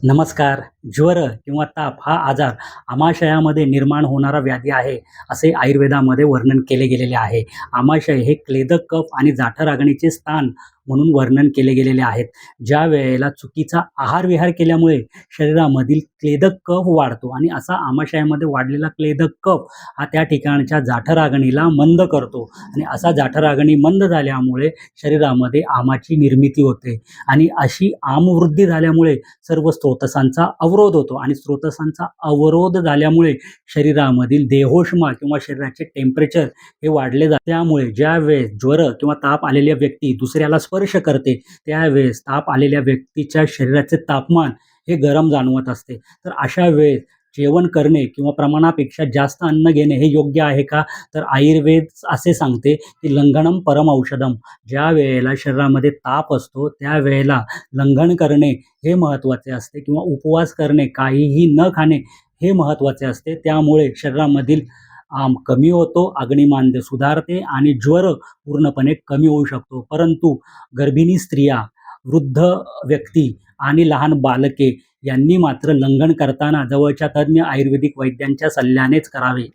नमस्कार. ज्वर किंवा ताप हा आजार आमाशयामध्ये निर्माण होणारा व्याधी आहे, असे आयुर्वेदामध्ये वर्णन केले गेलेले आहे. आमाशय हे क्लेदक कफ आणि जाठर स्थान म्हणून वर्णन केले गेलेले आहेत. ज्या वेळेला चुकीचा आहार विहार केल्यामुळे शरीरामधील क्लेदक कफ वाढतो आणि असा आमाशयामध्ये वाढलेला क्लेदक कफ हा त्या ठिकाणच्या जाठर मंद करतो आणि असा जाठर मंद झाल्यामुळे शरीरामध्ये आमाची निर्मिती होते आणि अशी आमवृद्धी झाल्यामुळे सर्व स्रोतसांचा अवरोध होतो आणि स्रोतसांचा अवरोध झाल्यामुळे शरीरामधील देहोष्मा किंवा शरीराचे टेम्परेचर हे वाढले जाते. त्यामुळे ज्यावेळेस ज्वर किंवा ताप आलेल्या व्यक्ती दुसऱ्याला स्पर्श करते, त्यावेळेस ताप आलेल्या व्यक्तीच्या शरीराचे तापमान हे गरम जाणवत असते. तर अशा वेळेस जेवण करणे किंवा प्रमाणापेक्षा जास्त अन्न घेणे हे योग्य आहे का? तर आयुर्वेद असे सांगते की लंघनम परम औषधम. ज्या वेळेला शरीरामध्ये ताप असतो त्यावेळेला लंघन करणे हे महत्त्वाचे असते किंवा उपवास करणे, काहीही न खाणे हे महत्त्वाचे असते. त्यामुळे शरीरामधील कमी होतो, अग्निमांद्य सुधारते आणि ज्वर पूर्णपणे कमी होऊ शकतो. परंतु गर्भिणी स्त्रिया, वृद्ध व्यक्ती आणि लहान बालके यांनी मात्र लंघन करताना जवळच्या तज्ञ आयुर्वेदिक वैद्यांच्या सल्ल्यानेच करावे.